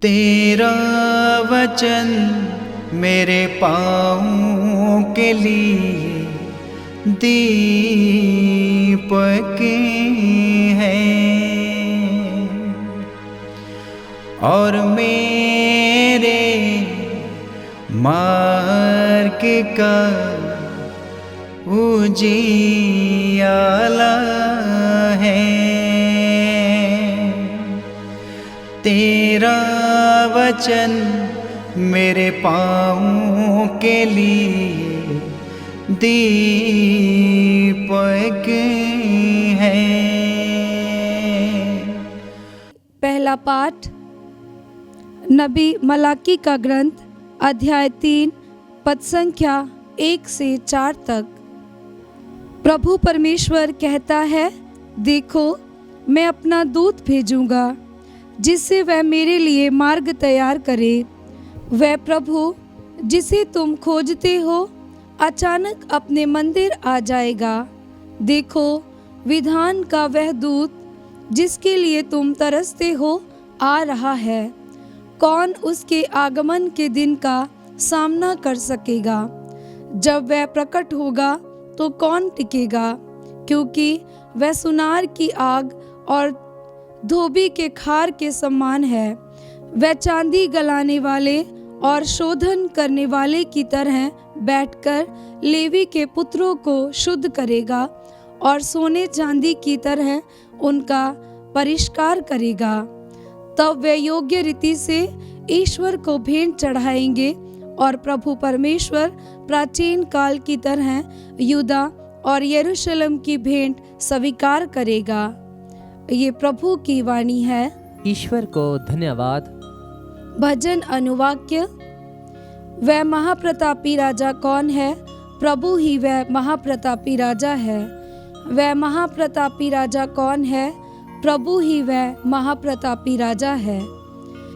तेरा वचन मेरे पाँवों के लिए दीपक है और मेरे मार्ग का उजियाला है। तेरा वचन मेरे पाँवों के लिए दीपक है। पहला पाठ नबी मलाकी का ग्रंथ अध्याय 3 पद संख्या 1 से 4 तक। प्रभु परमेश्वर कहता है, देखो मैं अपना दूत भेजूंगा जिससे वह मेरे लिए मार्ग तैयार करे। वह प्रभु जिसे तुम खोजते हो अचानक अपने मंदिर आ जाएगा। देखो विधान का वह दूत जिसके लिए तुम तरसते हो आ रहा है। कौन उसके आगमन के दिन का सामना कर सकेगा? जब वह प्रकट होगा तो कौन टिकेगा? क्योंकि वह सुनार की आग और धोबी के खार के समान है। वह चांदी गलाने वाले और शोधन करने वाले की तरह बैठकर लेवी के पुत्रों को शुद्ध करेगा और सोने चांदी की तरह उनका परिष्कार करेगा। तब वे योग्य रीति से ईश्वर को भेंट चढ़ाएंगे और प्रभु परमेश्वर प्राचीन काल की तरह यहूदा और यरूशलेम की भेंट स्वीकार करेगा। ये प्रभु की वाणी है। ईश्वर को धन्यवाद। भजन अनुवाक्य। वह महाप्रतापी राजा कौन है? प्रभु ही वह महाप्रतापी राजा है। वह महाप्रतापी राजा कौन है? प्रभु ही वह महाप्रतापी राजा है।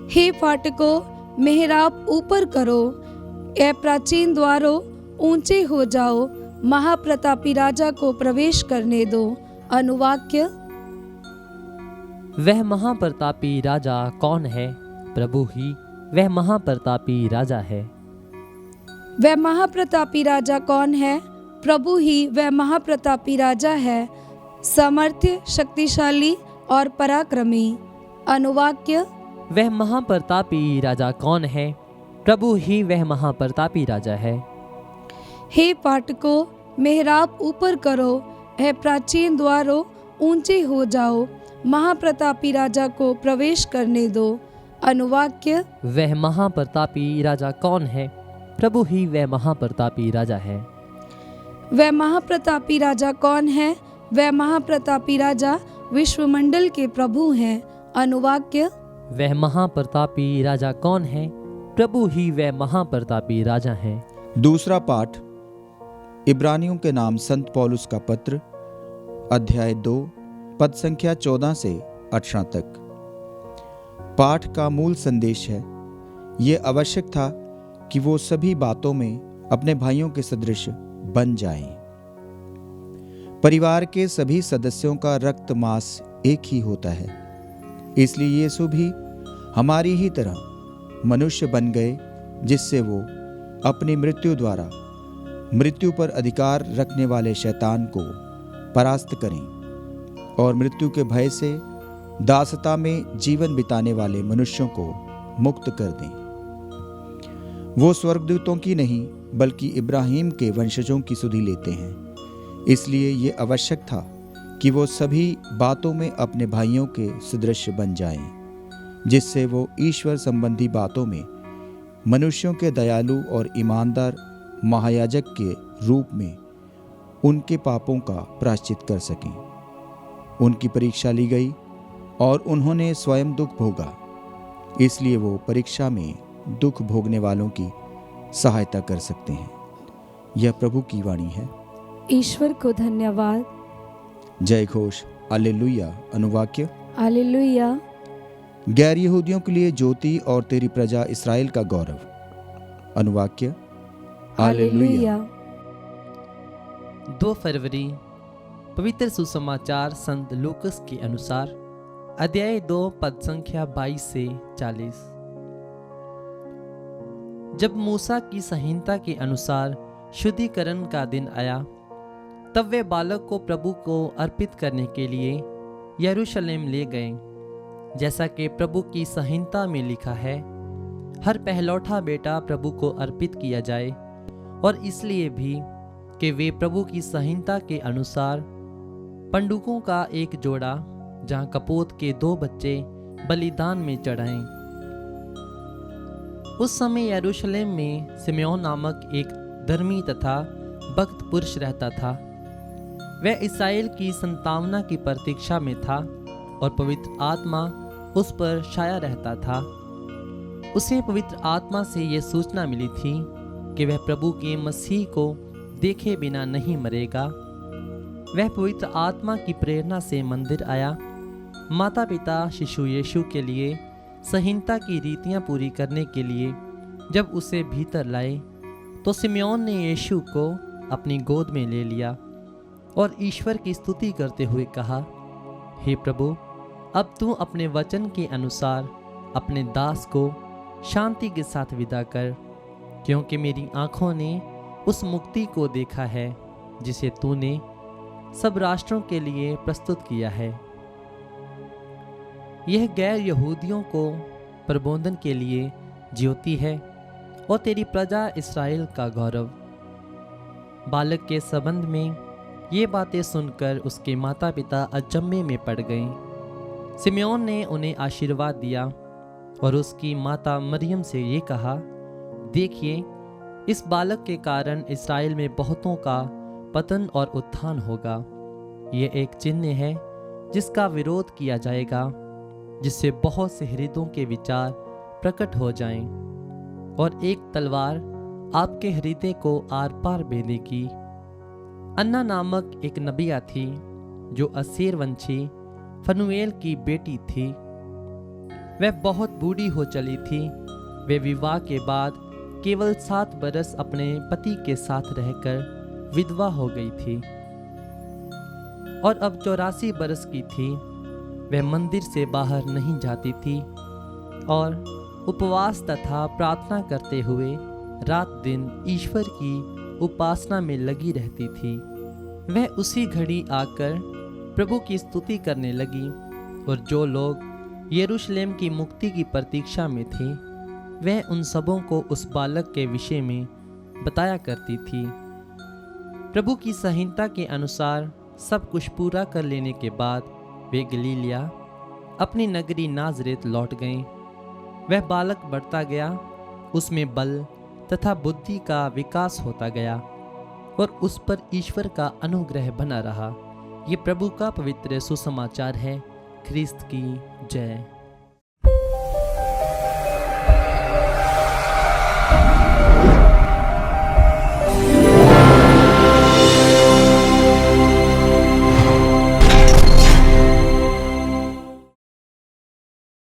हे फाटकों, मेहराब ऊपर करो, ए प्राचीन द्वारों ऊंचे हो जाओ, महाप्रतापी राजा को प्रवेश करने दो। अनुवाक्य। वह महाप्रतापी राजा कौन है? प्रभु ही वह महाप्रतापी राजा है। वह महाप्रतापी राजा कौन है? प्रभु ही वह महाप्रतापी राजा है, सामर्थ्य, शक्तिशाली और पराक्रमी। अनुवाक्य। वह महाप्रतापी राजा कौन है? प्रभु ही वह महाप्रतापी राजा है। हे फाटकों, मेहराब ऊपर करो, हे प्राचीन द्वारों ऊंचे हो जाओ, महाप्रतापी राजा को प्रवेश करने दो। अनुवाक्य। वह महाप्रतापी राजा कौन है? प्रभु ही वह महाप्रतापी राजा है। वह महाप्रतापी राजा कौन है? वह महाप्रतापी राजा विश्वमंडल के प्रभु हैं। अनुवाक्य। वह महाप्रतापी राजा कौन है? प्रभु ही वह महाप्रतापी राजा है। दूसरा पाठ इब्रानियों के नाम संत पौलुस का पत्र अध्याय 2 पद संख्या 14 से 18 तक। पाठ का मूल संदेश है, ये आवश्यक था कि वो सभी बातों में अपने भाइयों के सदृश बन जाएं। परिवार के सभी सदस्यों का रक्त मांस एक ही होता है, इसलिए यीशु भी हमारी ही तरह मनुष्य बन गए, जिससे वो अपनी मृत्यु द्वारा मृत्यु पर अधिकार रखने वाले शैतान को परास्त करें और मृत्यु के भय से दासता में जीवन बिताने वाले मनुष्यों को मुक्त कर दें। वो स्वर्गदूतों की नहीं बल्कि इब्राहिम के वंशजों की सुधि लेते हैं, इसलिए ये आवश्यक था कि वो सभी बातों में अपने भाइयों के सदृश बन जाएं, जिससे वो ईश्वर संबंधी बातों में मनुष्यों के दयालु और ईमानदार महायाजक के रूप में उनके पापों का प्रायश्चित कर सकें। उनकी परीक्षा ली गई और उन्होंने स्वयं दुख भोगा, इसलिए वो परीक्षा में दुख भोगने वालों की सहायता कर सकते हैं। यह प्रभु की वाणी है। ईश्वर को धन्यवाद। जय घोष। हालेलुया। अनुवाक्य। हालेलुया। गैर यहूदियों के लिए ज्योति और तेरी प्रजा इस्राएल का गौरव। अनुवाक्य। हालेलुया। 2 फरवरी पवित्र सुसमाचार संत लूकस के अनुसार अध्याय 2 पद संख्या 22 से 40। जब मूसा की संहिता के अनुसार शुद्धिकरण का दिन आया, तब वे बालक को प्रभु को अर्पित करने के लिए यरूशलेम ले गए। जैसा कि प्रभु की संहिता में लिखा है, हर पहलौठा बेटा प्रभु को अर्पित किया जाए, और इसलिए भी कि वे प्रभु की संहिता के अनुसार पंडुकों का एक जोड़ा जहां कपोत के 2 बच्चे बलिदान में चढ़ाएं। उस समय यरूशलेम में सिम्योन नामक एक धर्मी तथा भक्त पुरुष रहता था। वह इस्राएल की संतावना की प्रतीक्षा में था और पवित्र आत्मा उस पर छाया रहता था। उसे पवित्र आत्मा से यह सूचना मिली थी कि वह प्रभु के मसीह को देखे बिना नहीं मरेगा। वह पवित्र आत्मा की प्रेरणा से मंदिर आया। माता पिता शिशु यीशु के लिए संहिता की रीतियां पूरी करने के लिए जब उसे भीतर लाए, तो सिम्योन ने यीशु को अपनी गोद में ले लिया और ईश्वर की स्तुति करते हुए कहा, हे प्रभु, अब तू अपने वचन के अनुसार अपने दास को शांति के साथ विदा कर, क्योंकि मेरी आंखों ने उस मुक्ति को देखा है जिसे तूने सब राष्ट्रों के लिए प्रस्तुत किया है। यह गैर यहूदियों को प्रबोधन के लिए ज्योति है और तेरी प्रजा इस्राएल का गौरव। बालक के संबंध में ये बातें सुनकर उसके माता पिता अचंभे में पड़ गए। सिम्योन ने उन्हें आशीर्वाद दिया और उसकी माता मरियम से ये कहा, देखिए, इस बालक के कारण इस्राएल में बहुतों का पतन और उत्थान होगा। ये एक चिन्ह है जिसका विरोध किया जाएगा, जिससे बहुत से हृदयों के विचार प्रकट हो जाएं, और एक तलवार आपके हृदय को आर पार भेदेगी। अन्ना नामक एक नबिया थी जो असीर वंशी फनुएल की बेटी थी। वह बहुत बूढ़ी हो चली थी। वे विवाह के बाद केवल 7 बरस अपने पति के साथ रहकर विधवा हो गई थी और अब 84 बरस की थी। वह मंदिर से बाहर नहीं जाती थी और उपवास तथा प्रार्थना करते हुए रात दिन ईश्वर की उपासना में लगी रहती थी। वह उसी घड़ी आकर प्रभु की स्तुति करने लगी, और जो लोग यरूशलेम की मुक्ति की प्रतीक्षा में थे, वह उन सबों को उस बालक के विषय में बताया करती थी। प्रभु की संहिता के अनुसार सब कुछ पूरा कर लेने के बाद वे गलीलिया अपनी नगरी नाजरेत लौट गए। वह बालक बढ़ता गया, उसमें बल तथा बुद्धि का विकास होता गया और उस पर ईश्वर का अनुग्रह बना रहा। ये प्रभु का पवित्र सुसमाचार है। ख्रिस्त की जय।